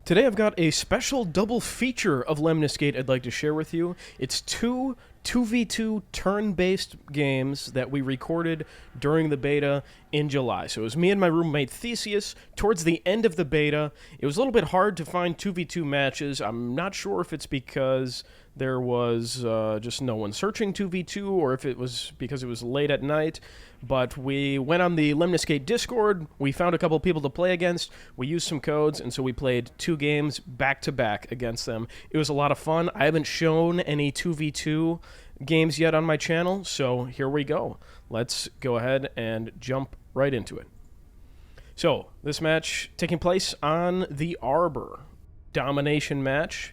Today I've got a special double feature of Lemnis Gate I'd like to share with you. It's two 2v2 turn-based games that we recorded during the beta in July. So it was me and my roommate Theseus. Towards the end of the beta, it was a little bit hard to find 2v2 matches. I'm not sure if it's because there was just no one searching 2v2 or if it was because it was late at night. But we went on the Lemnis Gate Discord, we found a couple people to play against, we used some codes, and so we played 2 games back-to-back against them. It was a lot of fun. I haven't shown any 2v2 games yet on my channel, so here we go. Let's go ahead and jump right into it. So, this match taking place on the Arbor Domination match.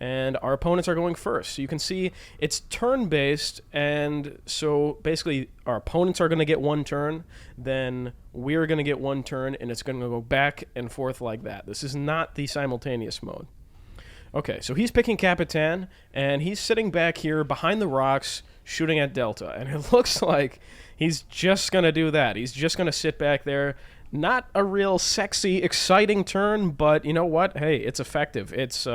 And our opponents are going first. So you can see it's turn-based, and so basically our opponents are going to get one turn, then we're going to get one turn, and it's going to go back and forth like that. This is not the simultaneous mode. Okay, so he's picking Capitan, and he's sitting back here behind the rocks shooting at Delta, and it looks like he's just going to do that. He's just going to sit back there. Not a real sexy, exciting turn, but you know what? Hey, it's effective. It's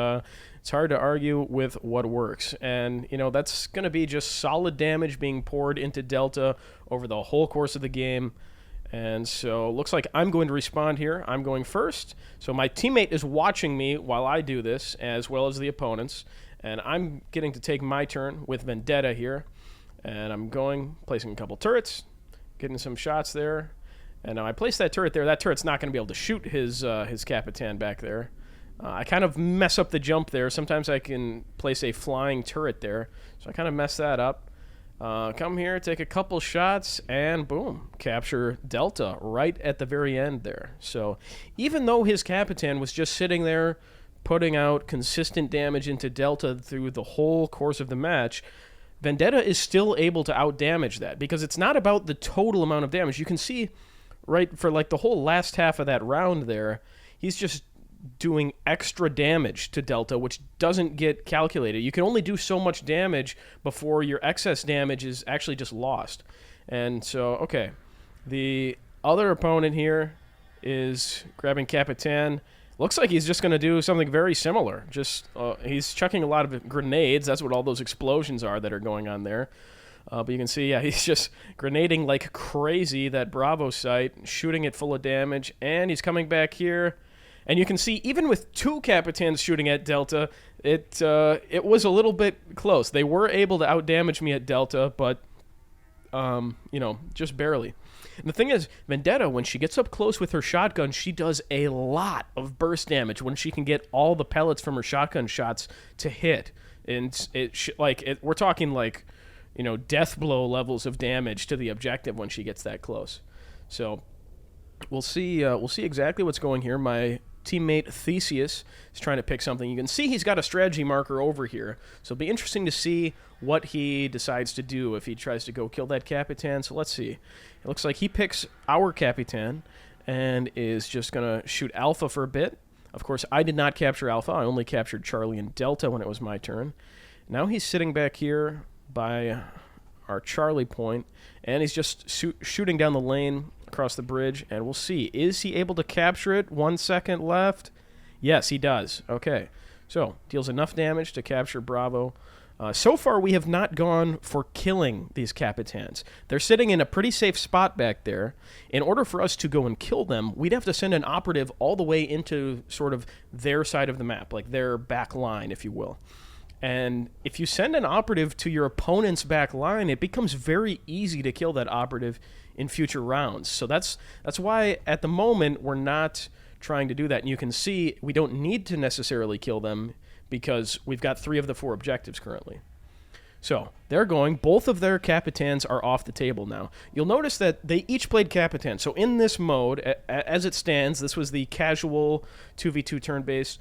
hard to argue with what works. And, you know, that's going to be just solid damage being poured into Delta over the whole course of the game. And so looks like I'm going to respond here. I'm going first. So my teammate is watching me while I do this, as well as the opponents. And I'm getting to take my turn with Vendetta here. And I'm placing a couple turrets, getting some shots there. And now I place that turret there. That turret's not going to be able to shoot his Capitan back there. I kind of mess up the jump there. Sometimes I can place a flying turret there. So I kind of mess that up. Come here, take a couple shots, and boom, capture Delta right at the very end there. So even though his Capitan was just sitting there putting out consistent damage into Delta through the whole course of the match, Vendetta is still able to outdamage that because it's not about the total amount of damage. You can see right for like the whole last half of that round there, he's just doing extra damage to Delta, which doesn't get calculated. You can only do so much damage before your excess damage is actually just lost. And so, okay, the other opponent here is grabbing Capitan. Looks like he's just going to do something very similar. Just he's chucking a lot of grenades. That's what all those explosions are that are going on there. But you can see, yeah, he's just grenading like crazy, that Bravo site, shooting it full of damage, and he's coming back here. And you can see, even with 2 Capitans shooting at Delta, it was a little bit close. They were able to outdamage me at Delta, but, you know, just barely. And the thing is, Vendetta, when she gets up close with her shotgun, she does a lot of burst damage when she can get all the pellets from her shotgun shots to hit. And we're talking like, you know, death blow levels of damage to the objective when she gets that close. So we'll see exactly what's going here. My teammate Theseus is trying to pick something. You can see he's got a strategy marker over here, so it'll be interesting to see what he decides to do if he tries to go kill that Capitan. So let's see. It looks like he picks our Capitan and is just going to shoot Alpha for a bit. Of course, I did not capture Alpha. I only captured Charlie and Delta when it was my turn. Now he's sitting back here by our Charlie point, and he's just shooting down the lane across the bridge, and we'll see. Is he able to capture it? 1 second left. Yes, he does. Okay, so deals enough damage to capture Bravo. So far, we have not gone for killing these Capitans. They're sitting in a pretty safe spot back there. In order for us to go and kill them, we'd have to send an operative all the way into sort of their side of the map, like their back line, if you will. And if you send an operative to your opponent's back line, it becomes very easy to kill that operative in future rounds. So that's why at the moment we're not trying to do that. And you can see we don't need to necessarily kill them because we've got 3 of the 4 objectives currently. So they're going. Both of their Capitans are off the table now. You'll notice that they each played Capitan. So in this mode, as it stands, this was the casual 2v2 turn-based.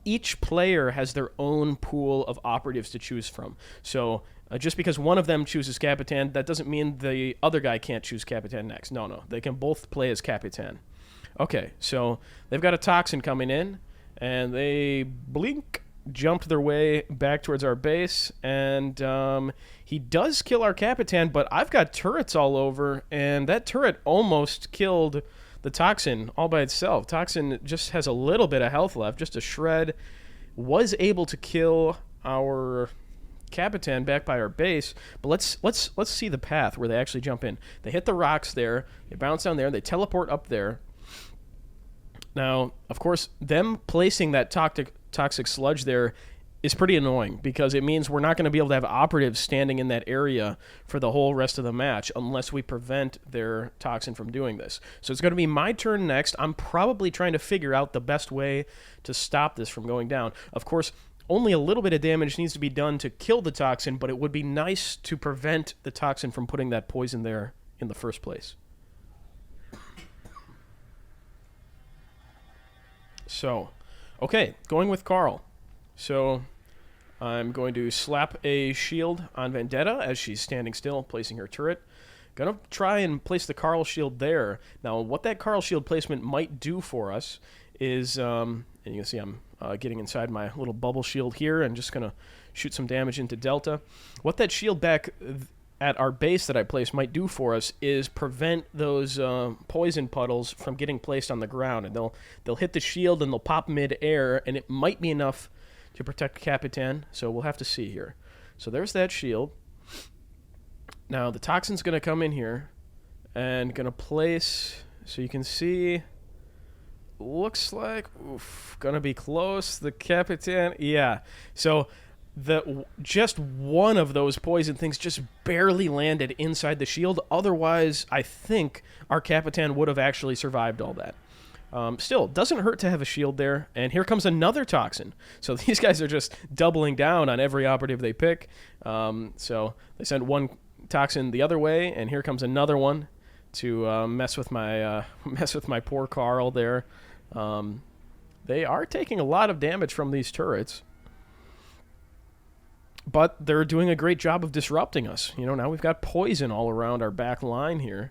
Each player has their own pool of operatives to choose from. So just because one of them chooses Capitan, that doesn't mean the other guy can't choose Capitan next. No. They can both play as Capitan. Okay, so they've got a Toxin coming in, and they jumped their way back towards our base, and he does kill our Capitan, but I've got turrets all over, and that turret almost killed the Toxin all by itself. Toxin just has a little bit of health left, just a shred. Was able to kill our Capitan back by our base, but let's see the path where they actually jump in. They hit the rocks there, they bounce down there, they teleport up there. Now, of course, them placing that toxic sludge there is pretty annoying because it means we're not going to be able to have operatives standing in that area for the whole rest of the match unless we prevent their Toxin from doing this. So it's going to be my turn next. I'm probably trying to figure out the best way to stop this from going down. Of course, only a little bit of damage needs to be done to kill the Toxin, but it would be nice to prevent the Toxin from putting that poison there in the first place. So, okay, going with Carl. So I'm going to slap a shield on Vendetta as she's standing still, placing her turret. Gonna try and place the Carl shield there. Now, what that Carl shield placement might do for us is, and you can see I'm getting inside my little bubble shield here and just gonna shoot some damage into Delta. What that shield back at our base that I placed might do for us is prevent those poison puddles from getting placed on the ground, and they'll hit the shield and they'll pop mid-air, and it might be enough to protect Capitan, so we'll have to see here. So there's that shield. Now the Toxin's going to come in here and going to place, so you can see, looks like, going to be close, the Capitan, yeah. So just one of those poison things just barely landed inside the shield. Otherwise, I think our Capitan would have actually survived all that. Still, doesn't hurt to have a shield there. And here comes another Toxin. So these guys are just doubling down on every operative they pick. So they send one Toxin the other way, and here comes another one to mess with my poor Carl there. They are taking a lot of damage from these turrets, but they're doing a great job of disrupting us. You know, now we've got poison all around our back line here.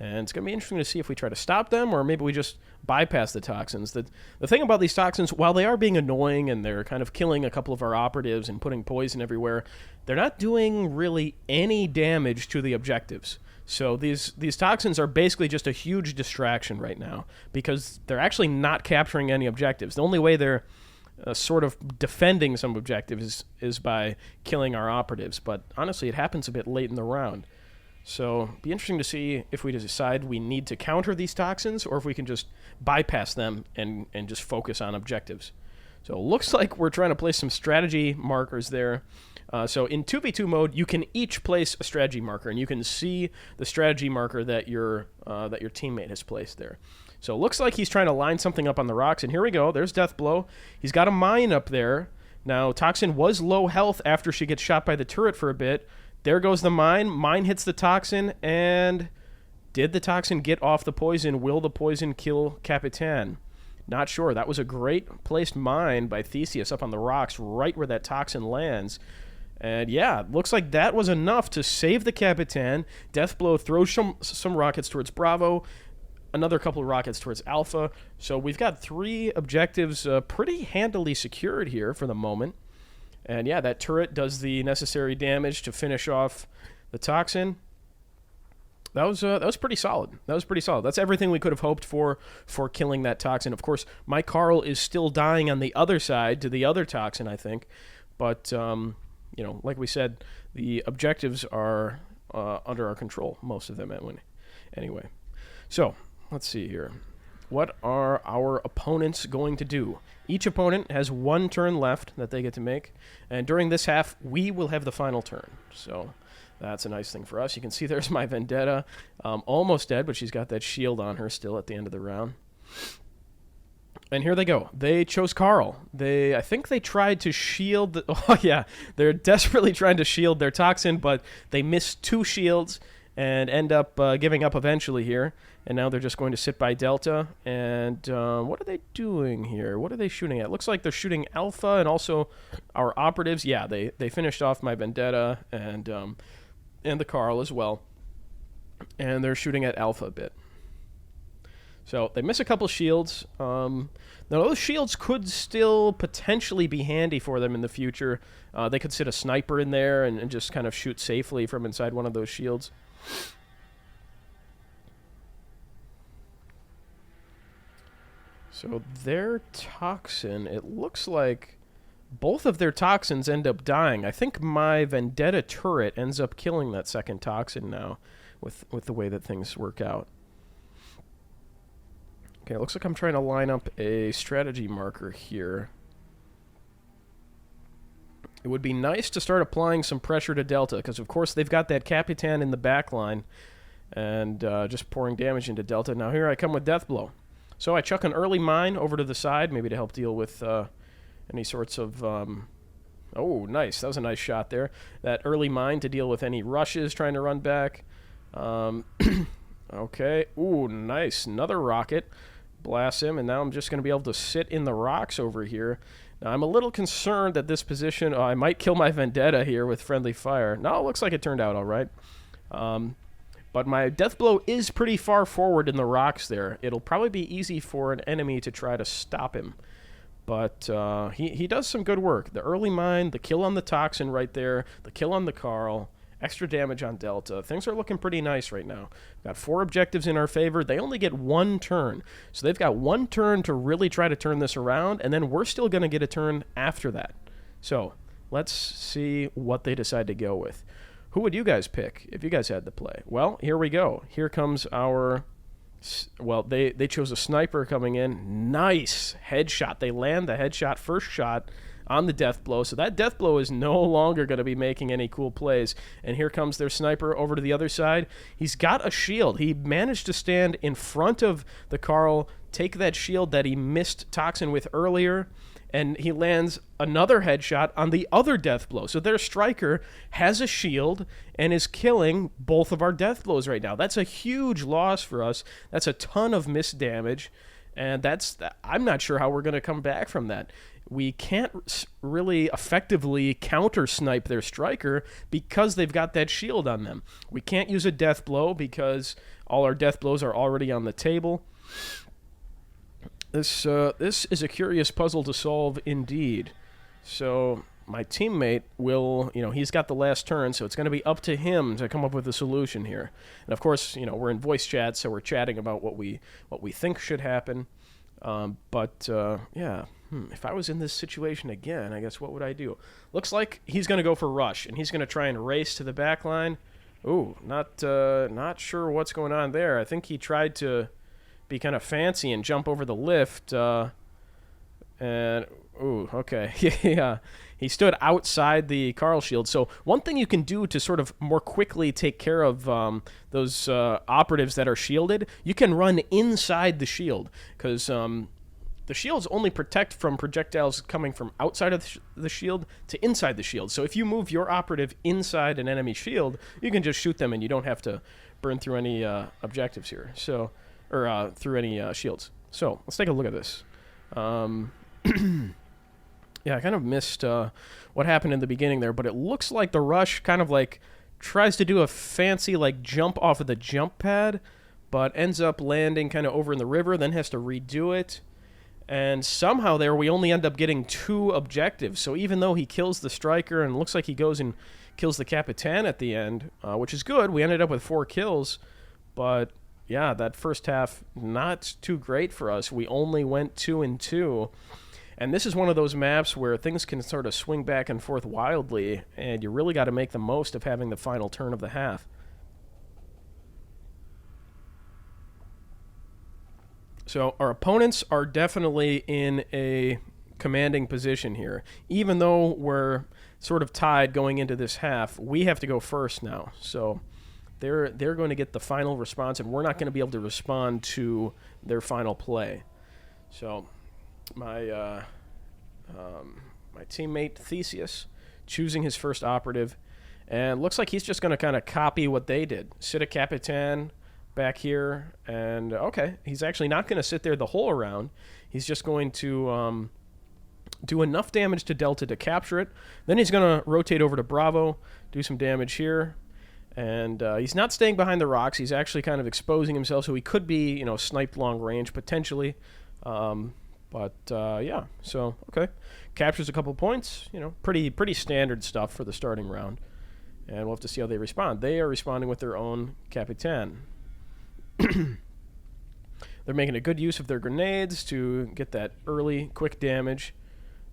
And it's going to be interesting to see if we try to stop them or maybe we just bypass the Toxins. The thing about these Toxins, while they are being annoying and they're kind of killing a couple of our operatives and putting poison everywhere, they're not doing really any damage to the objectives. So these Toxins are basically just a huge distraction right now because they're actually not capturing any objectives. The only way they're sort of defending some objectives is by killing our operatives. But honestly, it happens a bit late in the round. So it'll be interesting to see if we decide we need to counter these Toxins or if we can just bypass them and just focus on objectives. So it looks like we're trying to place some strategy markers there. So in 2v2 mode, you can each place a strategy marker, and you can see the strategy marker that your teammate has placed there. So it looks like he's trying to line something up on the rocks, and here we go. There's Deathblow. He's got a mine up there. Now, Toxin was low health after she gets shot by the turret for a bit. There goes the mine. Mine hits the Toxin, and did the Toxin get off the poison? Will the poison kill Capitan? Not sure. That was a great placed mine by Theseus up on the rocks right where that Toxin lands. And yeah, looks like that was enough to save the Capitan. Deathblow throws some rockets towards Bravo, another couple of rockets towards Alpha. So we've got 3 objectives pretty handily secured here for the moment. And yeah, that turret does the necessary damage to finish off the Toxin. That was pretty solid. That's everything we could have hoped for killing that Toxin. Of course, my Carl is still dying on the other side to the other Toxin, I think. But, you know, like we said, the objectives are under our control, most of them anyway. So, let's see here. What are our opponents going to do? Each opponent has 1 turn left that they get to make, and during this half, we will have the final turn. So that's a nice thing for us. You can see there's my Vendetta, almost dead, but she's got that shield on her still at the end of the round. And here they go. They chose Carl. I think they tried to shield... oh, yeah. They're desperately trying to shield their Toxin, but they missed 2 shields and end up giving up eventually here. And now they're just going to sit by Delta. And what are they doing here? What are they shooting at? Looks like they're shooting Alpha and also our operatives. Yeah, they finished off my Vendetta and the Carl as well. And they're shooting at Alpha a bit. So they miss a couple shields. Now those shields could still potentially be handy for them in the future. They could sit a sniper in there and just kind of shoot safely from inside one of those shields. So their toxin, it looks like both of their toxins end up dying. I think my Vendetta turret ends up killing that second toxin now with the way that things work out. Okay, it looks like I'm trying to line up a strategy marker here. It would be nice to start applying some pressure to Delta, because of course they've got that Capitan in the back line, and just pouring damage into Delta. Now here I come with Deathblow. So I chuck an early mine over to the side, maybe to help deal with any sorts of... oh, nice. That was a nice shot there. That early mine to deal with any rushes trying to run back. Okay. Ooh, nice. Another rocket. Blast him, and now I'm just going to be able to sit in the rocks over here. Now, I'm a little concerned that this position... I might kill my Vendetta here with friendly fire. No, it looks like it turned out all right. But my Deathblow is pretty far forward in the rocks there. It'll probably be easy for an enemy to try to stop him. But he does some good work. The early mine, the kill on the Toxin right there, the kill on the Carl, extra damage on Delta. Things are looking pretty nice right now. Got 4 objectives in our favor. They only get 1 turn. So they've got 1 turn to really try to turn this around, and then we're still going to get a turn after that. So let's see what they decide to go with. Who would you guys pick if you guys had to play? Well, here we go. Here comes our... Well, they chose a sniper coming in. Nice headshot. They land the headshot first shot on the Deathblow. So that Deathblow is no longer going to be making any cool plays. And here comes their sniper over to the other side. He's got a shield. He managed to stand in front of the Carl, take that shield that he missed Toxin with earlier, and he lands another headshot on the other Deathblow. So their striker has a shield and is killing both of our Deathblows right now. That's a huge loss for us. That's a ton of missed damage, and I'm not sure how we're going to come back from that. We can't really effectively counter-snipe their striker because they've got that shield on them. We can't use a Deathblow because all our Deathblows are already on the table. This is a curious puzzle to solve indeed. So my teammate will, he's got the last turn, so it's going to be up to him to come up with a solution here. And of course, we're in voice chat, so we're chatting about what we think should happen. Yeah, if I was in this situation again, I guess what would I do? Looks like he's going to go for rush, and he's going to try and race to the back line. Ooh, not sure what's going on there. I think he tried to be kind of fancy and jump over the lift, and ooh, okay. Yeah, he stood outside the Carl shield. So one thing you can do to sort of more quickly take care of those operatives that are shielded, you can run inside the shield, because the shields only protect from projectiles coming from outside of the shield to inside the shield. So if you move your operative inside an enemy shield, you can just shoot them and you don't have to burn through any objectives here. So or through any shields. So let's take a look at this. Yeah, I kind of missed what happened in the beginning there, but it looks like the rush kind of like tries to do a fancy like jump off of the jump pad, but ends up landing kind of over in the river, then has to redo it. And somehow there we only end up getting 2 objectives. So even though he kills the striker and looks like he goes and kills the Capitan at the end, which is good, we ended up with 4 kills, but yeah, that first half, not too great for us. We only went 2-2. And this is one of those maps where things can sort of swing back and forth wildly, and you really got to make the most of having the final turn of the half. So our opponents are definitely in a commanding position here. Even though we're sort of tied going into this half, we have to go first now. So they're going to get the final response, and we're not going to be able to respond to their final play. So my teammate Theseus choosing his first operative, and looks like he's just going to kind of copy what they did. Sit a Capitan back here, and okay, he's actually not going to sit there the whole round. He's just going to do enough damage to Delta to capture it. Then he's going to rotate over to Bravo, do some damage here. And he's not staying behind the rocks. He's actually kind of exposing himself, so he could be, sniped long range potentially. Yeah, so okay, captures a couple points. Pretty standard stuff for the starting round, and we'll have to see how they respond. They are responding with their own Capitan. They're making a good use of their grenades to get that early, quick damage.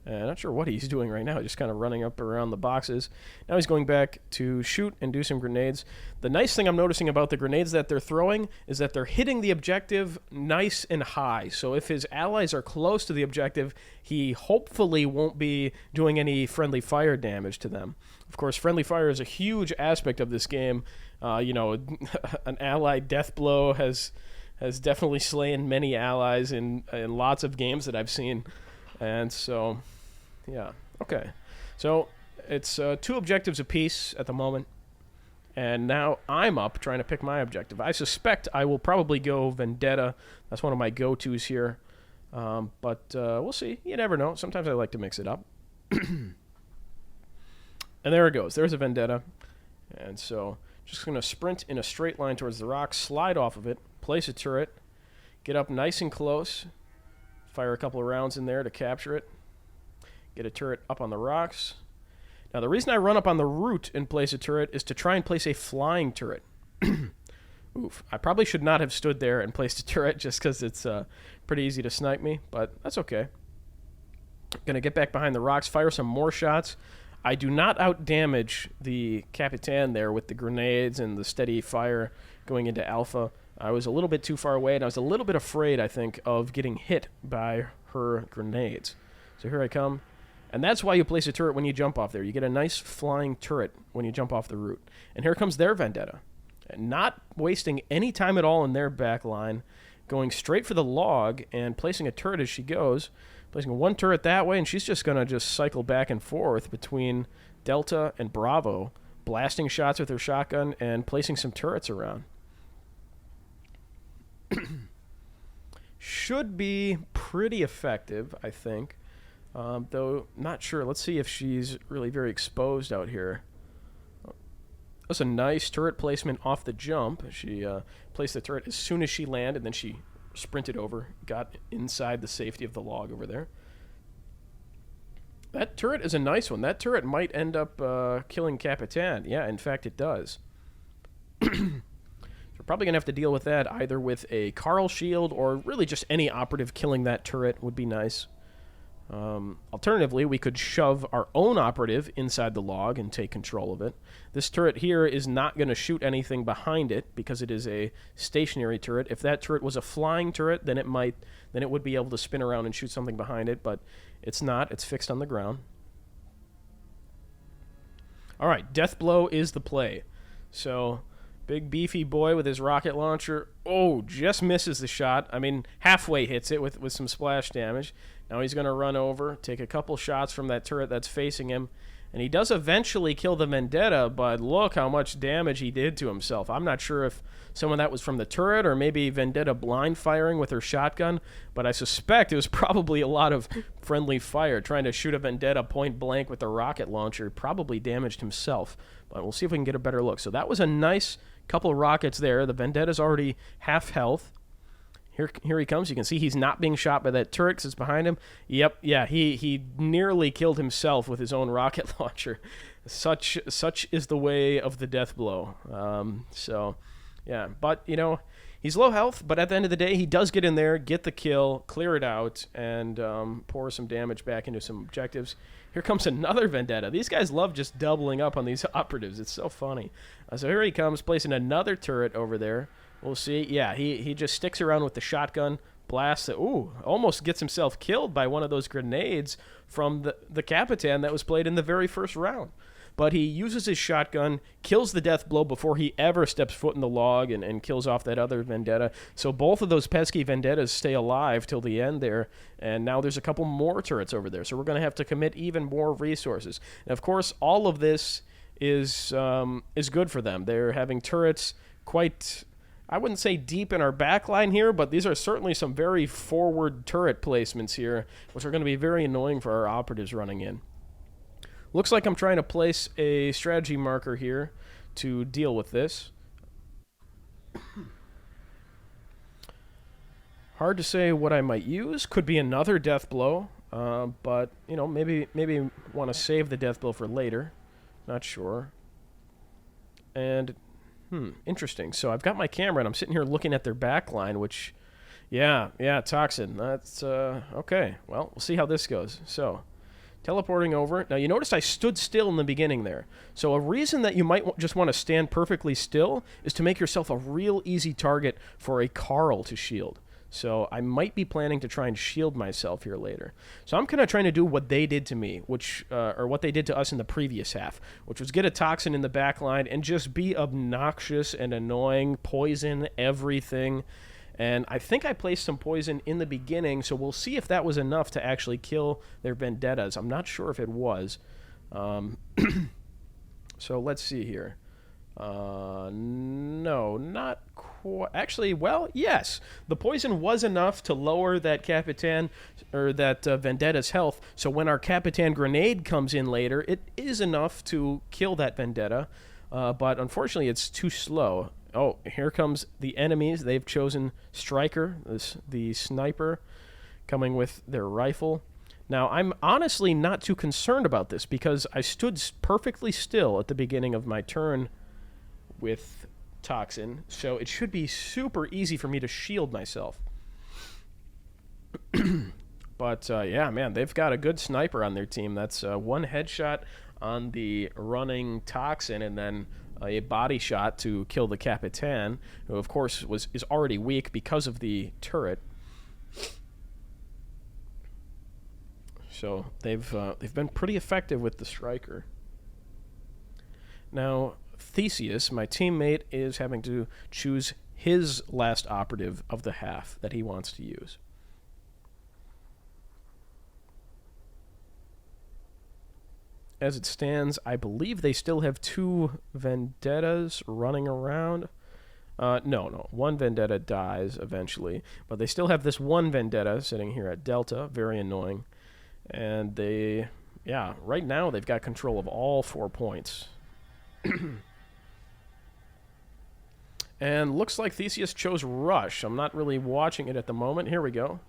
Not sure what he's doing right now, just kind of running up around the boxes. Now he's going back to shoot and do some grenades. The nice thing I'm noticing about the grenades that they're throwing is that they're hitting the objective nice and high. So if his allies are close to the objective, he hopefully won't be doing any friendly fire damage to them. Of course, friendly fire is a huge aspect of this game. An allied death blow has definitely slain many allies in lots of games that I've seen. And so... yeah, okay. So it's 2 objectives apiece at the moment. And now I'm up trying to pick my objective. I suspect I will probably go Vendetta. That's one of my go-tos here. But we'll see. You never know. Sometimes I like to mix it up. And there it goes. There's a Vendetta. And so just going to sprint in a straight line towards the rock, slide off of it, place a turret, get up nice and close, fire a couple of rounds in there to capture it. Get a turret up on the rocks. Now, the reason I run up on the root and place a turret is to try and place a flying turret. Oof. I probably should not have stood there and placed a turret just because it's pretty easy to snipe me, but that's okay. Going to get back behind the rocks, fire some more shots. I do not outdamage the Capitan there with the grenades and the steady fire going into Alpha. I was a little bit too far away, and I was a little bit afraid, I think, of getting hit by her grenades. So here I come. And that's why you place a turret when you jump off there. You get a nice flying turret when you jump off the root. And here comes their Vendetta. And not wasting any time at all in their back line, going straight for the log and placing a turret as she goes. Placing one turret that way, and she's just going to just cycle back and forth between Delta and Bravo, blasting shots with her shotgun and placing some turrets around. Should be pretty effective, I think. Though, not sure. Let's see if she's really very exposed out here. That's a nice turret placement off the jump. She placed the turret as soon as she landed, and then she sprinted over, got inside the safety of the log over there. That turret is a nice one. That turret might end up killing Capitan. Yeah, in fact, it does. We're probably going to have to deal with that either with a Carl shield or really just any operative killing that turret would be nice. Alternatively, we could shove our own operative inside the log and take control of it. This turret here is not going to shoot anything behind it because it is a stationary turret. If that turret was a flying turret, then it would be able to spin around and shoot something behind it, but it's not. It's fixed on the ground. All right, death blow is the play. So, big beefy boy with his rocket launcher. Oh, just misses the shot. I mean, halfway hits it with some splash damage. Now he's going to run over, take a couple shots from that turret that's facing him, and he does eventually kill the Vendetta, but look how much damage he did to himself. I'm not sure if some of that was from the turret or maybe Vendetta blind firing with her shotgun, but I suspect it was probably a lot of friendly fire. Trying to shoot a Vendetta point blank with a rocket launcher probably damaged himself, but we'll see if we can get a better look. So that was a nice couple of rockets there. The Vendetta's already half health. Here he comes. You can see he's not being shot by that turret because it's behind him. Yep, yeah, he nearly killed himself with his own rocket launcher. Such is the way of the death blow. So, yeah, but, you know, he's low health, but at the end of the day, he does get in there, get the kill, clear it out, and pour some damage back into some objectives. Here comes another Vendetta. These guys love just doubling up on these operatives. It's so funny. So here he comes, placing another turret over there. We'll see. Yeah, he just sticks around with the shotgun, blasts it. Ooh, almost gets himself killed by one of those grenades from the Capitan that was played in the very first round. But he uses his shotgun, kills the death blow before he ever steps foot in the log and kills off that other Vendetta. So both of those pesky Vendettas stay alive till the end there. And now there's a couple more turrets over there. So we're going to have to commit even more resources. And of course, all of this is good for them. They're having turrets quite... I wouldn't say deep in our backline here, but these are certainly some very forward turret placements here, which are going to be very annoying for our operatives running in. Looks like I'm trying to place a strategy marker here to deal with this. Hard to say what I might use. Could be another death blow, but you know, maybe want to save the death blow for later. Not sure. And interesting. So I've got my camera, and I'm sitting here looking at their back line, which, Yeah, Toxin. That's, okay. Well, we'll see how this goes. So, teleporting over. Now, you noticed I stood still in the beginning there. So, a reason that you might just want to stand perfectly still is to make yourself a real easy target for a Carl to shield. So, I might be planning to try and shield myself here later. So, I'm kind of trying to do what they did to me, or what they did to us in the previous half, which was get a Toxin in the back line and just be obnoxious and annoying, poison everything. And I think I placed some poison in the beginning, so we'll see if that was enough to actually kill their vendettas. I'm not sure if it was. So let's see here. No, not quite. Actually, well, yes. The poison was enough to lower that Capitan, or that Vendetta's health. So when our Capitan grenade comes in later, it is enough to kill that Vendetta. But unfortunately, it's too slow. Oh, here comes the enemies. They've chosen Striker, the sniper, coming with their rifle. Now, I'm honestly not too concerned about this because I stood perfectly still at the beginning of my turn with Toxin, so it should be super easy for me to shield myself. But, yeah, man, they've got a good sniper on their team. That's one headshot on the running Toxin, and then a body shot to kill the Capitan, who, of course, is already weak because of the turret. So they've been pretty effective with the Striker. Now, Theseus, my teammate, is having to choose his last operative of the half that he wants to use. As it stands, I believe they still have 2 Vendettas running around. No. One Vendetta dies eventually, but they still have this one Vendetta sitting here at Delta. Very annoying. And right now they've got control of all 4 points. And looks like Theseus chose Rush. I'm not really watching it at the moment. Here we go.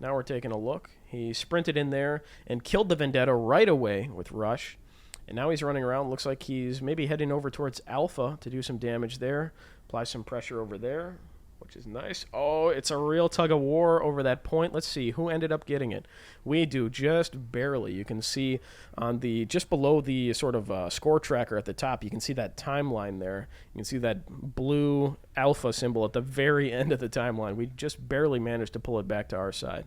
Now we're taking a look. He sprinted in there and killed the Vendetta right away with Rush. And now he's running around. Looks like he's maybe heading over towards Alpha to do some damage there. Apply some pressure over there, which is nice. Oh, it's a real tug of war over that point. Let's see who ended up getting it. We do, just barely. You can see on the just below the sort of score tracker at the top, you can see that timeline there. You can see that blue Alpha symbol at the very end of the timeline. We just barely managed to pull it back to our side.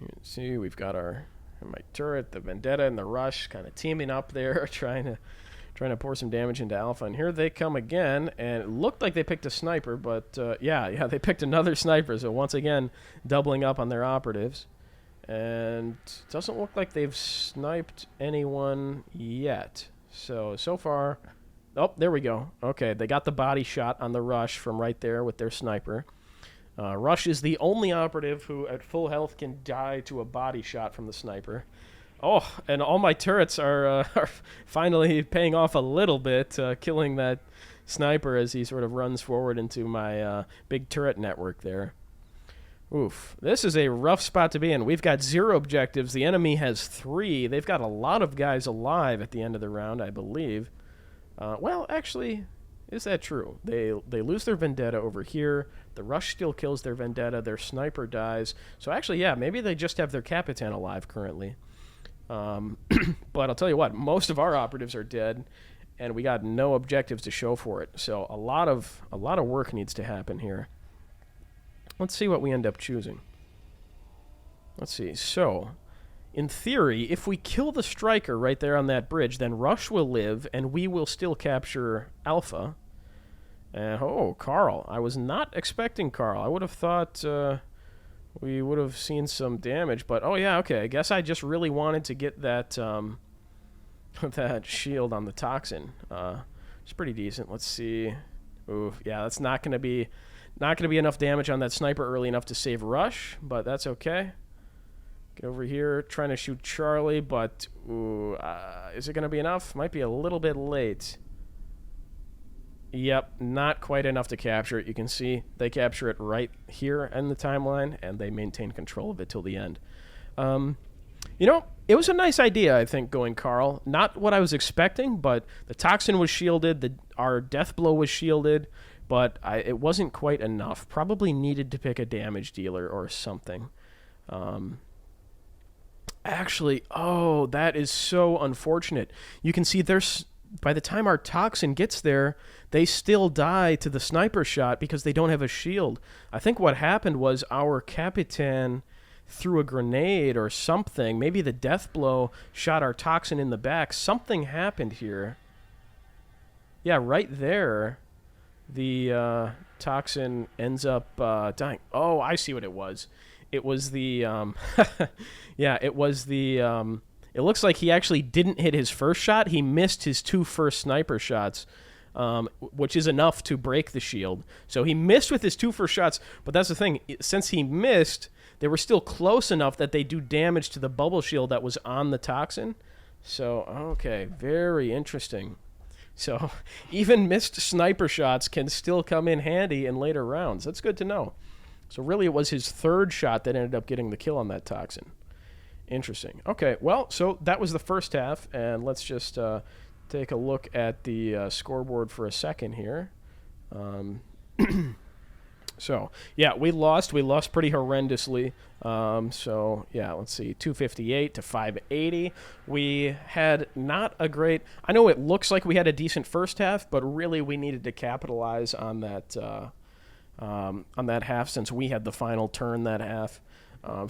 You can see we've got my turret, the Vendetta, and the Rush kind of teaming up there, trying to pour some damage into Alpha. And here they come again, and it looked like they picked a sniper, but yeah, they picked another sniper, so once again doubling up on their operatives. And it doesn't look like they've sniped anyone yet. So far, oh, there we go. Okay, they got the body shot on the Rush from right there with their sniper. Rush is the only operative who, at full health, can die to a body shot from the sniper. Oh, and all my turrets are finally paying off a little bit, killing that sniper as he sort of runs forward into my big turret network there. Oof. This is a rough spot to be in. We've got 0 objectives. The enemy has 3. They've got a lot of guys alive at the end of the round, I believe. Well, actually, is that true? They lose their Vendetta over here. The Rush still kills their Vendetta. Their sniper dies. So actually, yeah, maybe they just have their Capitan alive currently. But I'll tell you what, most of our operatives are dead, and we got no objectives to show for it. So a lot of work needs to happen here. Let's see what we end up choosing. Let's see. So, in theory, if we kill the Striker right there on that bridge, then Rush will live, and we will still capture Alpha. Oh, Carl. I was not expecting Carl. I would have thought we would have seen some damage, but oh yeah, okay. I guess I just really wanted to get that that shield on the Toxin. It's pretty decent. Let's see. Ooh, yeah, that's not gonna be enough damage on that sniper early enough to save Rush, but that's okay. Get over here, trying to shoot Charlie, but ooh, is it gonna be enough? Might be a little bit late. Yep, not quite enough to capture it. You can see they capture it right here in the timeline, and they maintain control of it till the end. You know, it was a nice idea, I think, going Carl. Not what I was expecting, but the Toxin was shielded, our Death Blow was shielded, but it wasn't quite enough. Probably needed to pick a damage dealer or something. Actually, oh, that is so unfortunate. You can see there's, by the time our Toxin gets there, they still die to the sniper shot because they don't have a shield. I think what happened was our Capitan threw a grenade or something. Maybe the death blow shot our Toxin in the back. Something happened here. Yeah, right there. The Toxin ends up dying. Oh, I see what it was. It was the, yeah, it was the, it looks like he actually didn't hit his first shot. He missed his 2 first sniper shots, which is enough to break the shield. So he missed with his 2 first shots, but that's the thing. Since he missed, they were still close enough that they do damage to the bubble shield that was on the Toxin. So, okay, very interesting. So even missed sniper shots can still come in handy in later rounds. That's good to know. So really it was his 3rd shot that ended up getting the kill on that Toxin. Interesting. Okay, well, so that was the first half, and let's just take a look at the scoreboard for a second here. So, yeah, we lost. We lost pretty horrendously. So, yeah, let's see, 258 to 580. We had not a great... I know it looks like we had a decent first half, but really we needed to capitalize on that half since we had the final turn that half.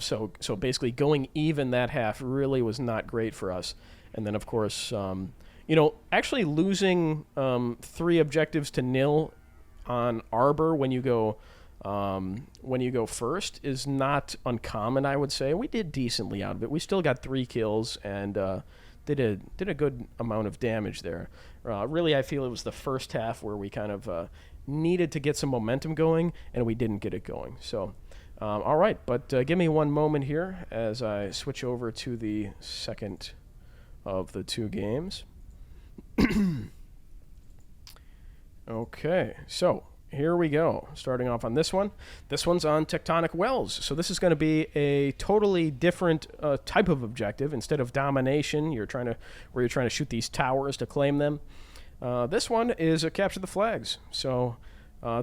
So basically going even that half really was not great for us. And then, of course, actually losing 3 objectives to 0 on Arbor when you go first is not uncommon, I would say. We did decently out of it. We still got 3 kills and did a good amount of damage there. Really, I feel it was the first half where we kind of needed to get some momentum going, and we didn't get it going. So, all right, but give me one moment here as I switch over to the second of the 2 games. Okay, so here we go. Starting off on this one. This one's on Tectonic Wells. So this is going to be a totally different type of objective. Instead of domination, where you're trying to shoot these towers to claim them. This one is a capture the flags. So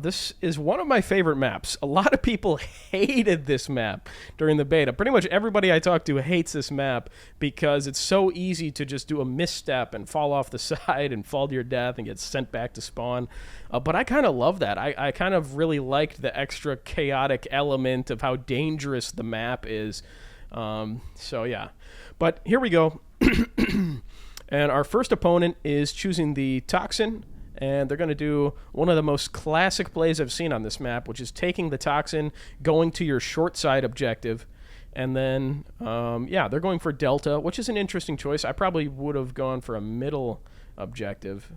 this is one of my favorite maps. A lot of people hated this map during the beta. Pretty much everybody I talked to hates this map because it's so easy to just do a misstep and fall off the side and fall to your death and get sent back to spawn. But I kind of love that. I kind of really liked the extra chaotic element of how dangerous the map is. So yeah. But here we go. And our first opponent is choosing the Toxin, and they're going to do one of the most classic plays I've seen on this map, which is taking the Toxin, going to your short side objective, and then, they're going for Delta, which is an interesting choice. I probably would have gone for a middle objective.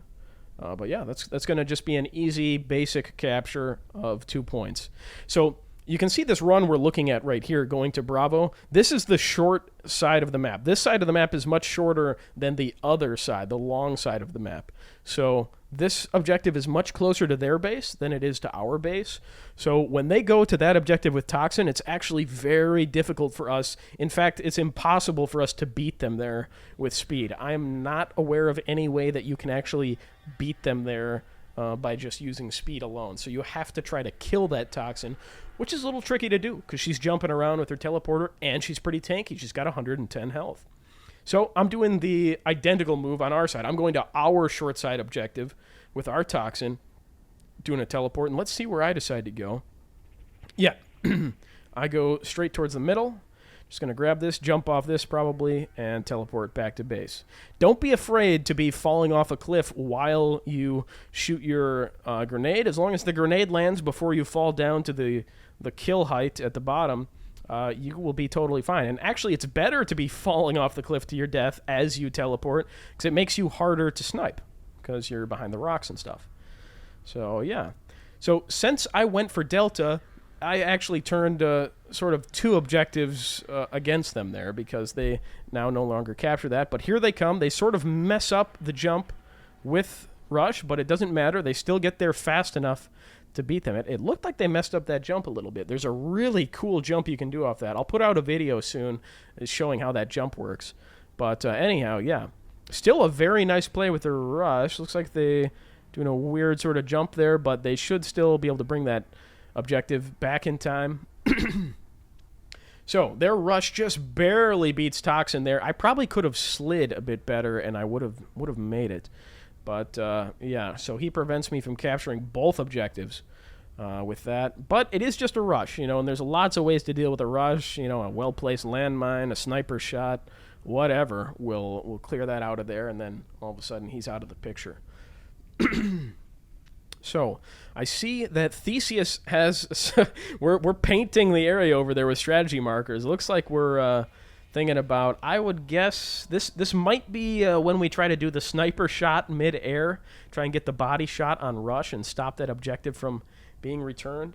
But yeah, that's going to just be an easy, basic capture of 2 points. So you can see this run we're looking at right here going to Bravo. This is the short side of the map. This side of the map is much shorter than the other side, the long side of the map. So this objective is much closer to their base than it is to our base. So when they go to that objective with Toxin, it's actually very difficult for us. In fact, it's impossible for us to beat them there with speed. I am not aware of any way that you can actually beat them there by just using speed alone. So you have to try to kill that Toxin, which is a little tricky to do because she's jumping around with her teleporter and she's pretty tanky. She's got 110 health. So I'm doing the identical move on our side. I'm going to our short side objective with our Toxin, doing a teleport, and let's see where I decide to go. Yeah, I go straight towards the middle. Just going to grab this, jump off this probably, and teleport back to base. Don't be afraid to be falling off a cliff while you shoot your grenade. As long as the grenade lands before you fall down to the kill height at the bottom, you will be totally fine. And actually, it's better to be falling off the cliff to your death as you teleport, because it makes you harder to snipe, because you're behind the rocks and stuff. So, yeah. So, since I went for Delta, I actually turned sort of 2 objectives against them there, because they now no longer capture that. But here they come. They sort of mess up the jump with Rush, but it doesn't matter. They still get there fast enough to beat them. It looked like they messed up that jump a little bit. There's a really cool jump you can do off that. I'll put out a video soon showing how that jump works. But anyhow, yeah. Still a very nice play with the Rush. Looks like they doing a weird sort of jump there, but they should still be able to bring that objective back in time. So their rush just barely beats Toxin there. I probably could have slid a bit better, and I would have made it. But, yeah, so he prevents me from capturing both objectives with that. But it is just a rush, you know, and there's lots of ways to deal with a rush. You know, a well-placed landmine, a sniper shot, whatever will clear that out of there, and then all of a sudden he's out of the picture. So I see that Theseus has we're painting the area over there with strategy markers. It looks like we're thinking about, I would guess this might be when we try to do the sniper shot mid-air, try and get the body shot on rush and stop that objective from being returned.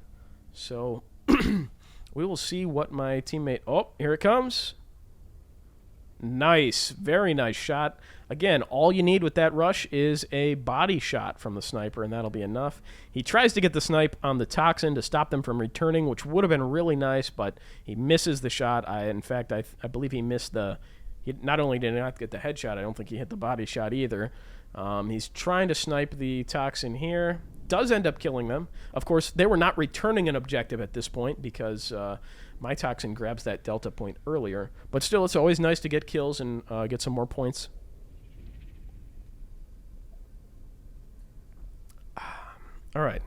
So we will see what my teammate... Oh, here it comes. Nice. Very nice shot. Again, all you need with that rush is a body shot from the sniper, and that'll be enough. He tries to get the snipe on the Toxin to stop them from returning, which would have been really nice, but he misses the shot. In fact, I believe he missed the... He not only did not get the headshot, I don't think he hit the body shot either. He's trying to snipe the Toxin here. Does end up killing them. Of course, they were not returning an objective at this point because my Toxin grabs that delta point earlier. But still, it's always nice to get kills and get some more points. All right.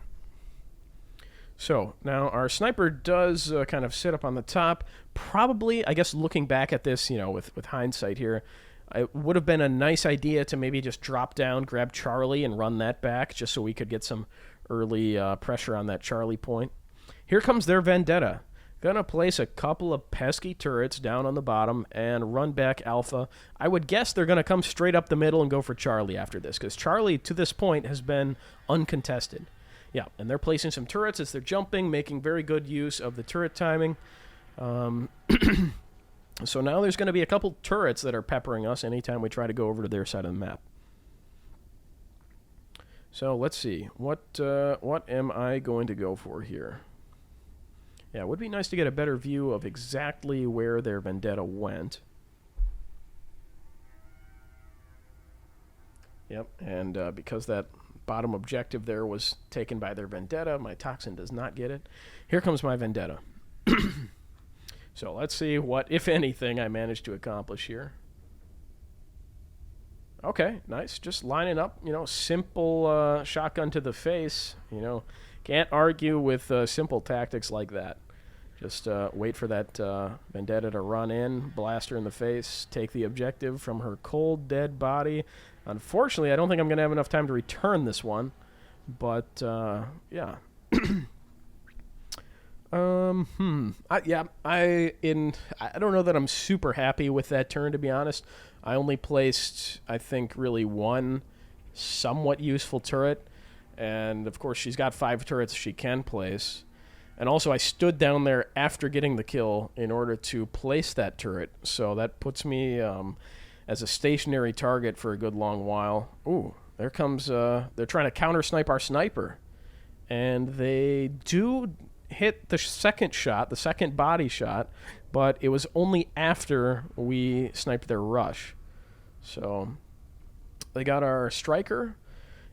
So now our sniper does kind of sit up on the top. Probably, I guess, looking back at this, you know, with hindsight here, it would have been a nice idea to maybe just drop down, grab Charlie, and run that back just so we could get some early pressure on that Charlie point. Here comes their Vendetta. Gonna place a couple of pesky turrets down on the bottom and run back Alpha. I would guess they're gonna come straight up the middle and go for Charlie after this, because Charlie, to this point, has been uncontested. Yeah, and they're placing some turrets as they're jumping, making very good use of the turret timing. So now there's going to be a couple turrets that are peppering us anytime we try to go over to their side of the map. So let's see. What am I going to go for here? Yeah, it would be nice to get a better view of exactly where their Vendetta went. Yep, and because that bottom objective there was taken by their Vendetta, my Toxin does not get it. Here comes my Vendetta. So let's see what, if anything, I managed to accomplish here. Okay, nice. Just lining up, you know, simple shotgun to the face. You know, can't argue with simple tactics like that. Just wait for that Vendetta to run in, blast her in the face, take the objective from her cold, dead body. Unfortunately, I don't think I'm going to have enough time to return this one. But, yeah. I don't know that I'm super happy with that turn, to be honest. I only placed, I think, really one somewhat useful turret. And, of course, she's got 5 turrets she can place. And also, I stood down there after getting the kill in order to place that turret. So that puts me as a stationary target for a good long while. Ooh, there comes... they're trying to counter-snipe our sniper. And they do hit the second shot, the second body shot, but it was only after we sniped their rush. So they got our striker,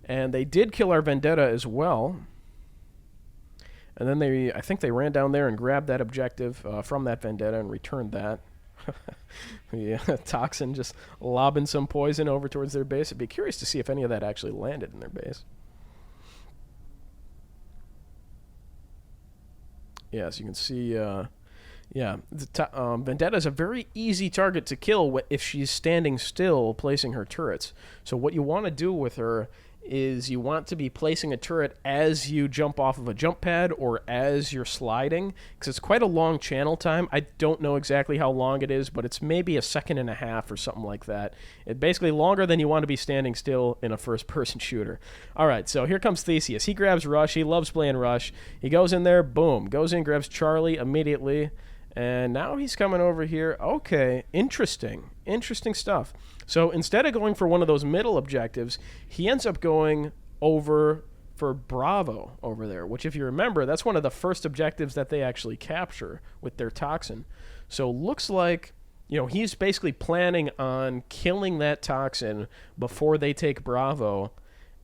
and they did kill our Vendetta as well. And then I think they ran down there and grabbed that objective from that Vendetta and returned that. Yeah, Toxin just lobbing some poison over towards their base. I'd be curious to see if any of that actually landed in their base. Yeah, so you can see, yeah, Vendetta is a very easy target to kill if she's standing still placing her turrets. So what you want to do with her is you want to be placing a turret as you jump off of a jump pad or as you're sliding, because it's quite a long channel time. I don't know exactly how long it is, but it's maybe 1.5 seconds or something like that. It's basically longer than you want to be standing still in a first-person shooter. All right, so here comes Theseus. He grabs Rush. He loves playing Rush. He goes in there, boom, goes in, grabs Charlie immediately, and now he's coming over here. Okay, interesting stuff. So instead of going for one of those middle objectives, he ends up going over for Bravo over there, which, if you remember, that's one of the first objectives that they actually capture with their Toxin. So looks like, you know, he's basically planning on killing that Toxin before they take Bravo,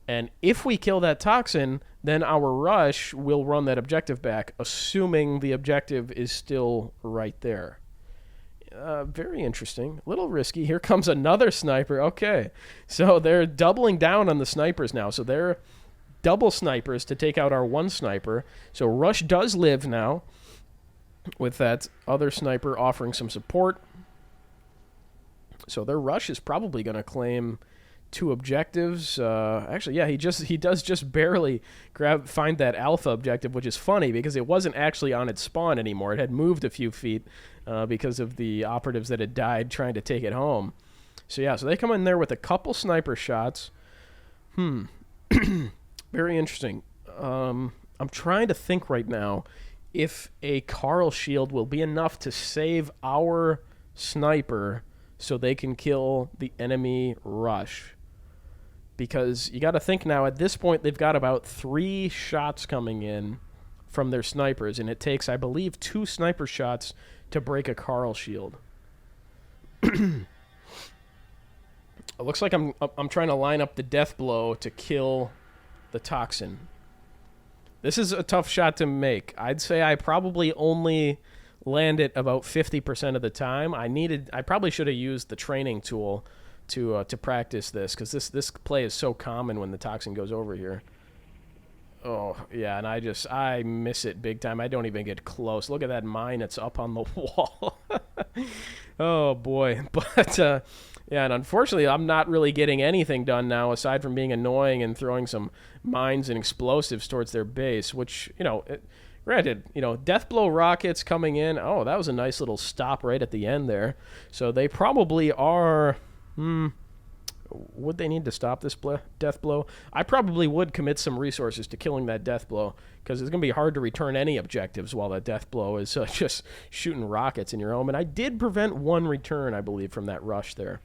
And if we kill that toxin, then our rush will run that objective back, assuming the objective is still right there. Very interesting. A little risky. Here comes another sniper. Okay. So they're doubling down on the snipers now. So they're double snipers to take out our one sniper. So Rush does live now, with that other sniper offering some support. So their Rush is probably going to claim 2 objectives. Actually, yeah, he does just barely find that alpha objective, which is funny because it wasn't actually on its spawn anymore. It had moved a few feet because of the operatives that had died trying to take it home. So yeah, so they come in there with a couple sniper shots. Very interesting. I'm trying to think right now if a Carl shield will be enough to save our sniper so they can kill the enemy Rush. Because you got to think now, at this point, they've got about 3 shots coming in from their snipers, and it takes, I believe, 2 sniper shots to break a Carl shield. It looks like I'm trying to line up the death blow to kill the toxin. This is a tough shot to make. I'd say I probably only land it about 50% of the time. I probably should have used the training tool to practice this, because this play is so common when the toxin goes over here. Oh yeah, and I miss it big time. I don't even get close. Look at that mine that's up on the wall. Oh boy. But yeah, and unfortunately I'm not really getting anything done now aside from being annoying and throwing some mines and explosives towards their base, which, granted, death blow rockets coming in. Oh, that was a nice little stop right at the end there. So they probably are would they need to stop this death blow? I probably would commit some resources to killing that death blow, because it's going to be hard to return any objectives while that death blow is just shooting rockets in your home. And I did prevent 1 return, I believe, from that rush there.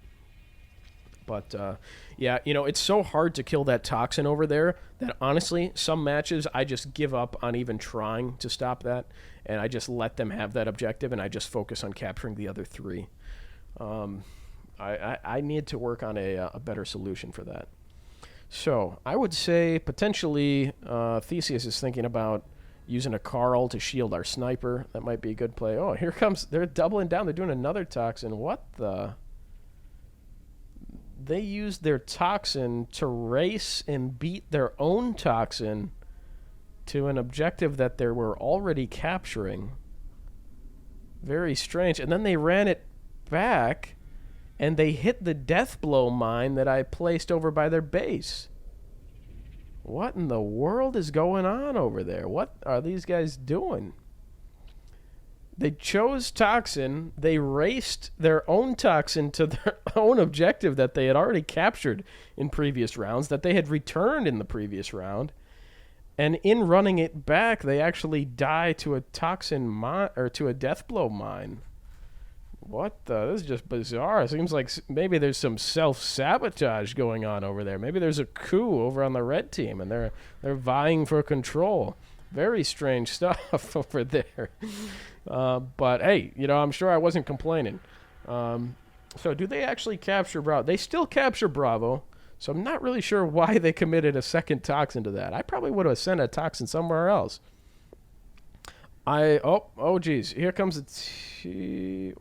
But, yeah, it's so hard to kill that toxin over there that, honestly, some matches I just give up on even trying to stop that, and I just let them have that objective, and I just focus on capturing the other 3. I need to work on a better solution for that. So I would say potentially Theseus is thinking about using a Carl to shield our sniper. That might be a good play. Oh, here comes... They're doubling down. They're doing another toxin. What the... They used their toxin to race and beat their own toxin to an objective that they were already capturing. Very strange. And then they ran it back, and they hit the death blow mine that I placed over by their base. What in the world is going on over there? What are these guys doing? They chose toxin. They raced their own toxin to their own objective that they had already captured in previous rounds, that they had returned in the previous round. And in running it back, they actually die to a toxin mine, or to a death blow mine. What the? This is just bizarre. It seems like maybe there's some self-sabotage going on over there. Maybe there's a coup over on the red team, and they're vying for control. Very strange stuff over there. But hey, I'm sure I wasn't complaining. So do they actually capture Bravo? They still capture Bravo. So I'm not really sure why they committed a second toxin to that. I probably would have sent a toxin somewhere else. Oh geez, here comes a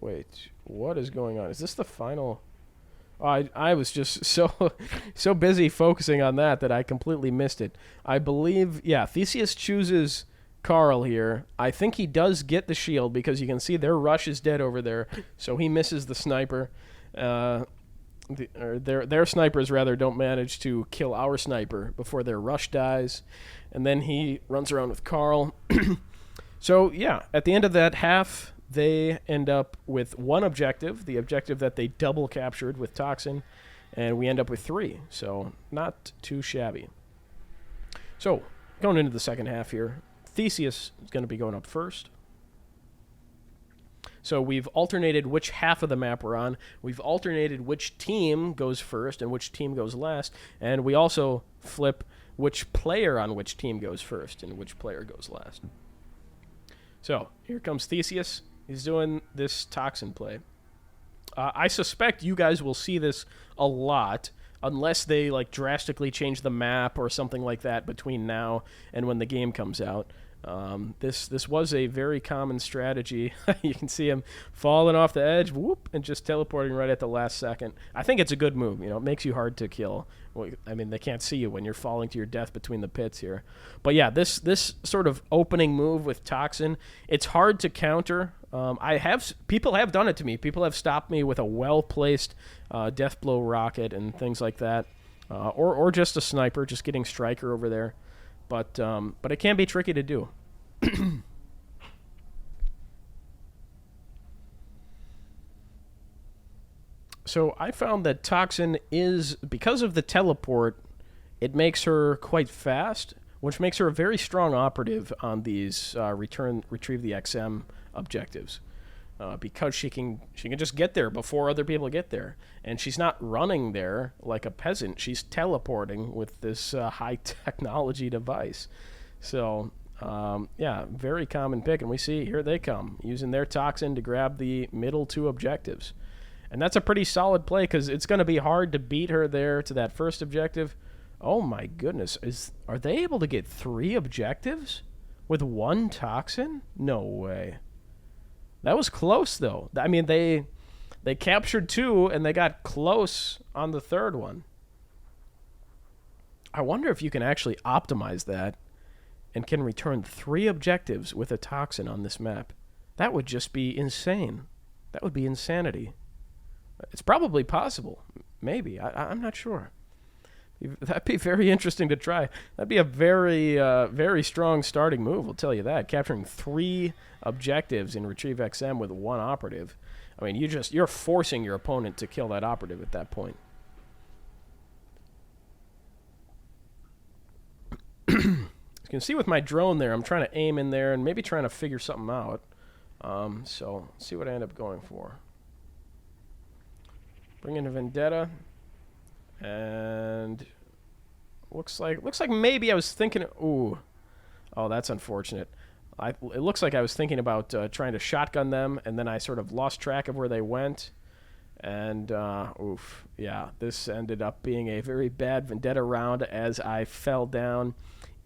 wait, what is going on? Is this the final? I was just so busy focusing on that I completely missed it. I believe, yeah, Theseus chooses Carl here. I think he does get the shield, because you can see their rush is dead over there, so he misses the sniper. Their snipers rather don't manage to kill our sniper before their rush dies, and then he runs around with Carl. So yeah, at the end of that half, they end up with 1 objective, the objective that they double captured with toxin, and we end up with 3. So not too shabby. So going into the second half here, Theseus is going to be going up first. So we've alternated which half of the map we're on. We've alternated which team goes first and which team goes last. And we also flip which player on which team goes first and which player goes last. So here comes Theseus. He's doing this toxin play. I suspect you guys will see this a lot. unless they like drastically change the map or something like that between now and when the game comes out. This was a very common strategy. You can see him falling off the edge, whoop, and just teleporting right at the last second. I think it's a good move. You know, it makes you hard to kill. Well, I mean, they can't see you when you're falling to your death between the pits here. But yeah, this sort of opening move with Toxin, it's hard to counter. People have done it to me. People have stopped me with a well-placed death blow rocket and things like that, or just a sniper, just getting Striker over there. But it can be tricky to do. So I found that Toxin is, because of the teleport, it makes her quite fast, which makes her a very strong operative on these retrieve the XM objectives. Because she can just get there before other people get there, and she's not running there like a peasant. She's teleporting with this high technology device. So yeah, very common pick, and we see here they come using their Toxin to grab the middle 2 objectives, and that's a pretty solid play because it's going to be hard to beat her there to that first objective. Oh my goodness, are they able to get 3 objectives with 1 Toxin? No way. That was close, though. I mean, they captured 2, and they got close on the 3rd one. I wonder if you can actually optimize that and can return 3 objectives with a Toxin on this map. That would just be insane. That would be insanity. It's probably possible. Maybe. I'm not sure. That'd be very interesting to try. That'd be a very, very strong starting move, I'll tell you that. Capturing 3 objectives in Retrieve XM with 1 operative. I mean, you're forcing your opponent to kill that operative at that point. As you can see with my drone there, I'm trying to aim in there and maybe trying to figure something out. So let's see what I end up going for. Bring in a Vendetta. And looks like maybe I was thinking, ooh, oh, that's unfortunate. It looks like I was thinking about trying to shotgun them, and then I sort of lost track of where they went. And oof, yeah, this ended up being a very bad Vendetta round as I fell down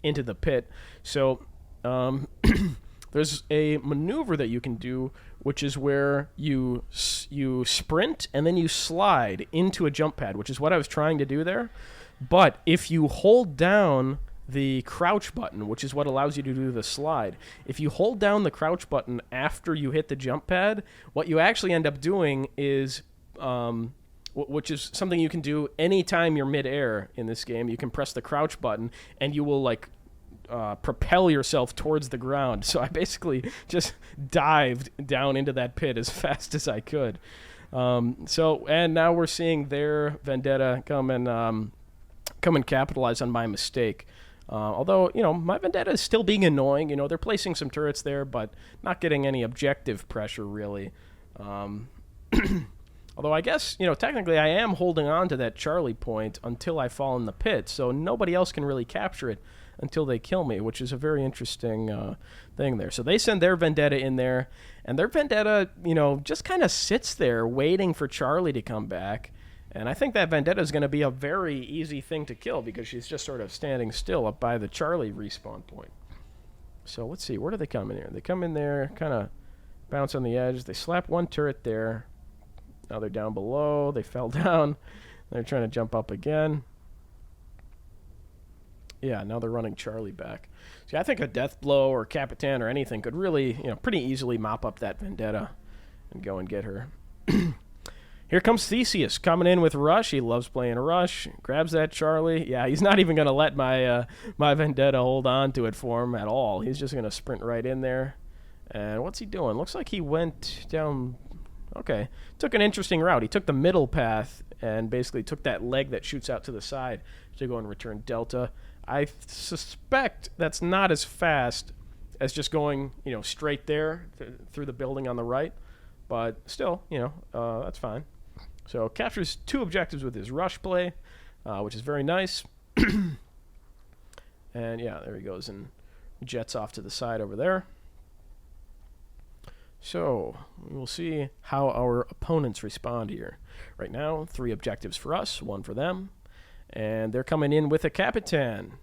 into the pit. So there's a maneuver that you can do, which is where you sprint and then you slide into a jump pad, which is what I was trying to do there. But if you hold down the crouch button, which is what allows you to do the slide, if you hold down the crouch button after you hit the jump pad, what you actually end up doing is, which is something you can do anytime you're midair in this game, you can press the crouch button and you will propel yourself towards the ground. So I basically just dived down into that pit as fast as I could. And now we're seeing their Vendetta come and capitalize on my mistake. Although, my Vendetta is still being annoying. They're placing some turrets there, but not getting any objective pressure, really. Although I guess, technically I am holding on to that Charlie point until I fall in the pit, so nobody else can really capture it until they kill me, which is a very interesting thing there. So they send their Vendetta in there, and their Vendetta, just kind of sits there waiting for Charlie to come back. And I think that Vendetta is going to be a very easy thing to kill because she's just sort of standing still up by the Charlie respawn point. So let's see, where do they come in here? They come in there, kind of bounce on the edge. They slap 1 turret there. Now they're down below. They fell down. They're trying to jump up again. Yeah, now they're running Charlie back. See, I think a Death Blow or Capitan or anything could really, pretty easily mop up that Vendetta and go and get her. Here comes Theseus coming in with Rush. He loves playing a Rush. Grabs that Charlie. Yeah, he's not even going to let my Vendetta hold on to it for him at all. He's just going to sprint right in there. And what's he doing? Looks like he went down... Okay. Took an interesting route. He took the middle path and basically took that leg that shoots out to the side to go and return Delta. I suspect that's not as fast as just going, straight there through the building on the right. But still, that's fine. So captures 2 objectives with his rush play, which is very nice. And yeah, there he goes and jets off to the side over there. So we'll see how our opponents respond here. Right now, 3 objectives for us, 1 for them. And they're coming in with a Capitan.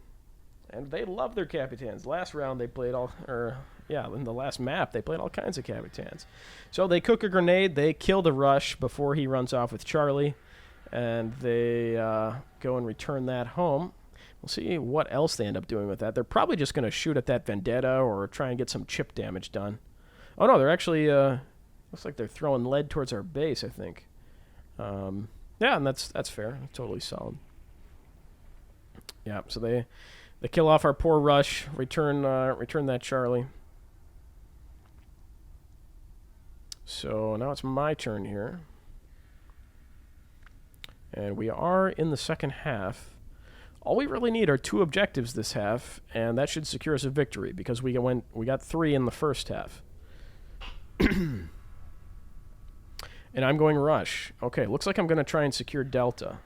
And they love their Capitans. Last round they played in the last map they played all kinds of Capitans. So they cook a grenade, they kill the Rush before he runs off with Charlie, and they go and return that home. We'll see what else they end up doing with that. They're probably just going to shoot at that Vendetta or try and get some chip damage done. Oh no, they're actually, looks like they're throwing lead towards our base, I think. Yeah, and that's fair. Totally solid. Yeah, so they kill off our poor Rush, return that Charlie. So now it's my turn here. And we are in the second half. All we really need are 2 objectives this half, and that should secure us a victory because we got 3 in the first half. And I'm going Rush. Okay, looks like I'm going to try and secure Delta.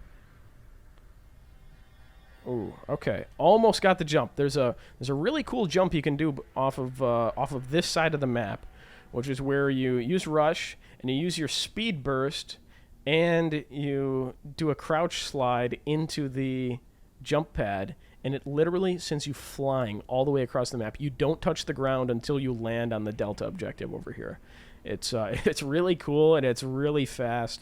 Ooh, okay. Almost got the jump. There's a really cool jump you can do off of this side of the map, which is where you use Rush and you use your speed burst and you do a crouch slide into the jump pad, and it literally sends you flying all the way across the map. You don't touch the ground until you land on the Delta objective over here. It's really cool and it's really fast,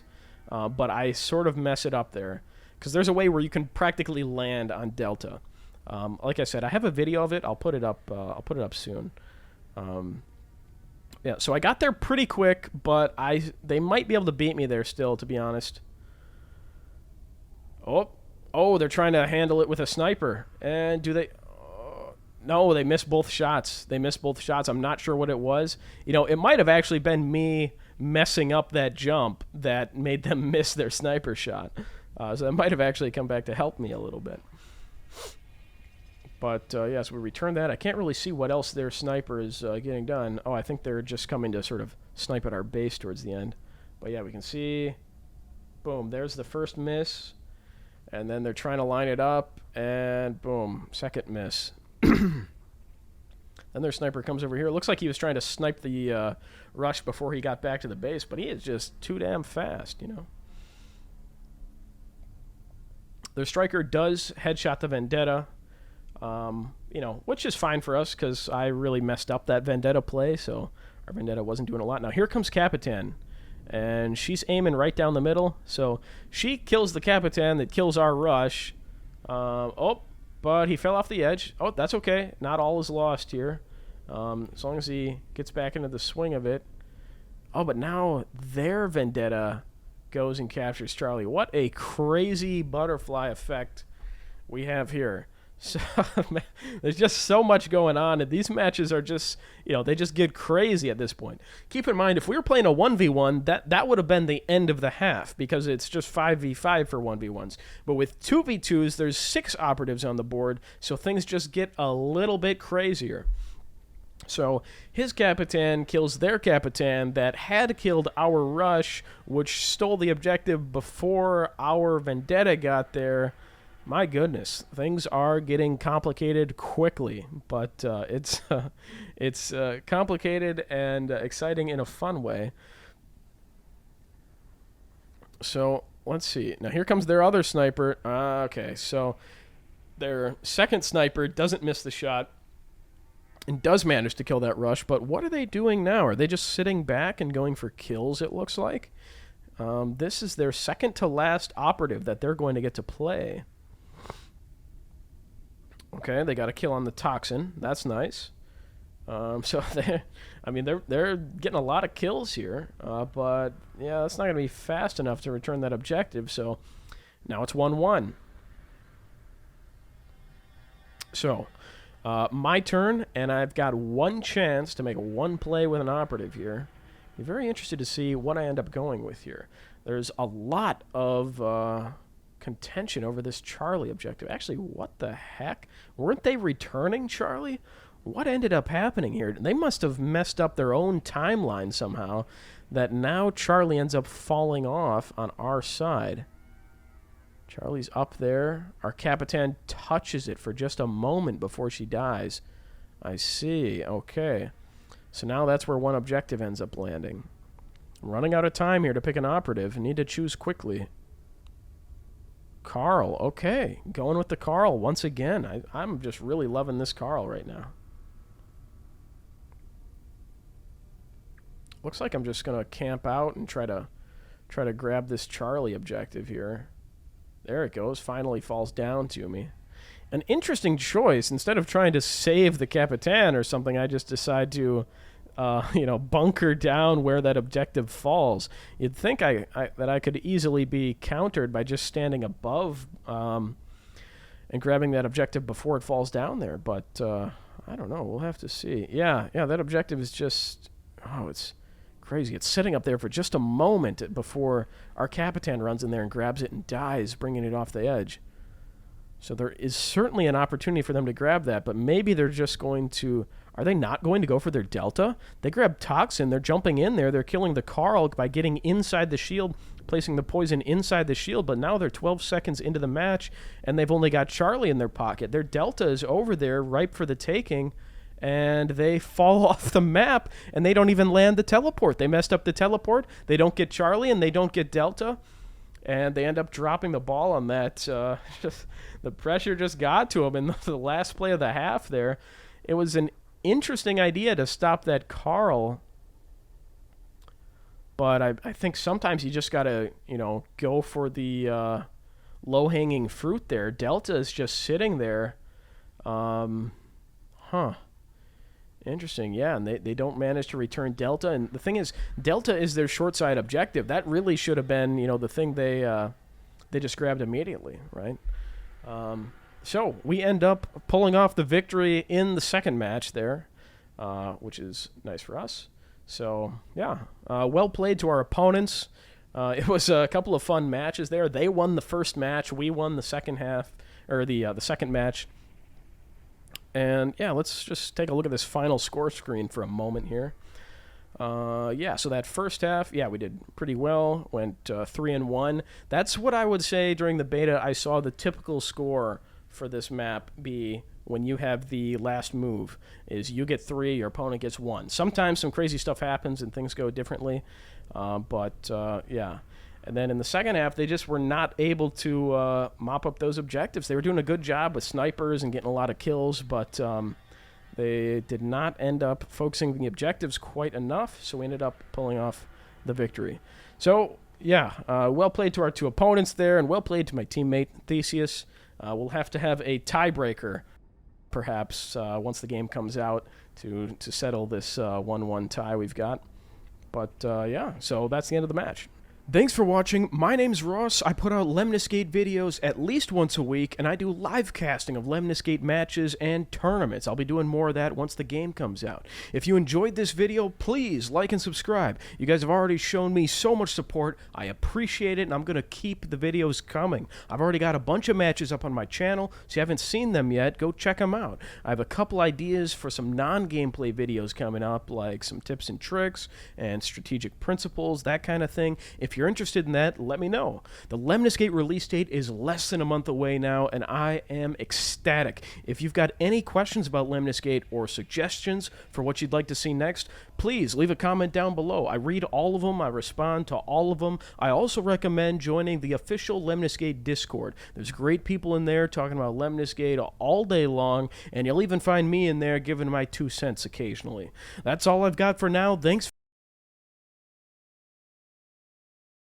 but I sort of mess it up there. Because there's a way where you can practically land on Delta. Like I said, I have a video of it. I'll put it up. I'll put it up soon. Yeah, so I got there pretty quick, but they might be able to beat me there still, to be honest. Oh, they're trying to handle it with a sniper. And do they? No, they missed both shots. I'm not sure what it was. You know, it might have actually been me messing up that jump that made them miss their sniper shot. So that might have actually come back to help me a little bit. But, yes, we returned that. I can't really see what else their sniper is getting done. Oh, I think they're just coming to sort of snipe at our base towards the end. But, yeah, we can see, boom, there's the first miss. And then they're trying to line it up, and boom, second miss. Then their sniper comes over here. It looks like he was trying to snipe the Rush before he got back to the base, but he is just too damn fast, you know. Their striker does headshot the Vendetta, you know, which is fine for us because I really messed up that Vendetta play, so our Vendetta wasn't doing a lot. Now here comes Capitan, and she's aiming right down the middle, so she kills the Capitan that kills our Rush. Oh, but he fell off the edge. Oh, that's okay. Not all is lost here, as long as he gets back into the swing of it. Oh, but now their Vendetta goes and captures Charlie. What a crazy butterfly effect we have here. So there's just so much going on, and these matches are just, you know, they just get crazy at this point. Keep in mind, if we were playing a 1v1, that would have been the end of the half because it's just 5v5 for 1v1s. But with 2v2s, there's 6 operatives on the board, so things just get a little bit crazier. So his Capitan kills their Capitan that had killed our Rush, which stole the objective before our Vendetta got there. My goodness, things are getting complicated quickly, but it's complicated and exciting in a fun way. So let's see. Now here comes their other sniper. Okay, so their second sniper doesn't miss the shot and does manage to kill that Rush, but what are they doing now? Are they just sitting back and going for kills, it looks like? This is their second to last operative that they're going to get to play. Okay, they got a kill on the Toxin. That's nice. So they're getting a lot of kills here, but yeah, that's not going to be fast enough to return that objective. So now it's 1-1. So my turn, and I've got one chance to make one play with an operative here. I'm very interested to see what I end up going with here. There's a lot of contention over this Charlie objective. Actually, what the heck? Weren't they returning Charlie? What ended up happening here? They must have messed up their own timeline somehow, that now Charlie ends up falling off on our side. Charlie's up there. Our Capitan touches it for just a moment before she dies. I see. Okay. So now that's where one objective ends up landing. I'm running out of time here to pick an operative. I need to choose quickly. Carl. Okay, going with the Carl once again. I'm just really loving this Carl right now. Looks like I'm just gonna camp out and try to grab this Charlie objective here. There it goes. Finally falls down to me. An interesting choice. Instead of trying to save the Capitan or something, I just decide to, bunker down where that objective falls. You'd think that I could easily be countered by just standing above and grabbing that objective before it falls down there. But I don't know. We'll have to see. Yeah, that objective is just... Oh, it's crazy. It's sitting up there for just a moment before our Capitan runs in there and grabs it and dies, bringing it off the edge. So there is certainly an opportunity for them to grab that, but maybe they're just going to... Are they not going to go for their Delta? They grab Toxin. They're jumping in there. They're killing the Carl by getting inside the shield, placing the poison inside the shield, but now they're 12 seconds into the match, and they've only got Charlie in their pocket. Their Delta is over there, ripe for the taking, and they fall off the map, and they don't even land the teleport. They messed up the teleport. They don't get Charlie, and they don't get Delta. And they end up dropping the ball on that. The pressure just got to them in the last play of the half there. It was an interesting idea to stop that Carl. But I think sometimes you just got to, go for the low-hanging fruit there. Delta is just sitting there. Interesting, yeah, and they don't manage to return Delta. And the thing is, Delta is their short side objective. That really should have been, the thing they just grabbed immediately, right? So we end up pulling off the victory in the second match there, which is nice for us. So, yeah, well played to our opponents. It was a couple of fun matches there. They won the first match. We won the second half, or the second match. And, yeah, let's just take a look at this final score screen for a moment here. So that first half, we did pretty well. Went 3-1. That's what I would say during the beta. I saw the typical score for this map be when you have the last move, is you get 3, your opponent gets 1. Sometimes some crazy stuff happens and things go differently. And then in the second half, they just were not able to mop up those objectives. They were doing a good job with snipers and getting a lot of kills, but they did not end up focusing on the objectives quite enough, so we ended up pulling off the victory. So, well played to our two opponents there, and well played to my teammate, Theseus. We'll have to have a tiebreaker, perhaps, once the game comes out to settle this 1-1 tie we've got. But, so that's the end of the match. Thanks for watching. My name's Ross. I put out Lemnis Gate videos at least once a week, and I do live casting of Lemnis Gate matches and tournaments. I'll be doing more of that once the game comes out. If you enjoyed this video, please like and subscribe. You guys have already shown me so much support. I appreciate it, and I'm going to keep the videos coming. I've already got a bunch of matches up on my channel, so if you haven't seen them yet, go check them out. I have a couple ideas for some non-gameplay videos coming up, like some tips and tricks and strategic principles, that kind of thing. If you're interested in that, let me know. The Lemnis Gate release date is less than a month away now, and I am ecstatic. If you've got any questions about Lemnis Gate or suggestions for what you'd like to see next, please leave a comment down below. I read all of them. I respond to all of them. I also recommend joining the official Lemnis Gate Discord. There's great people in there talking about Lemnis Gate all day long, and you'll even find me in there giving my 2 cents occasionally. That's all I've got for now. Thanks.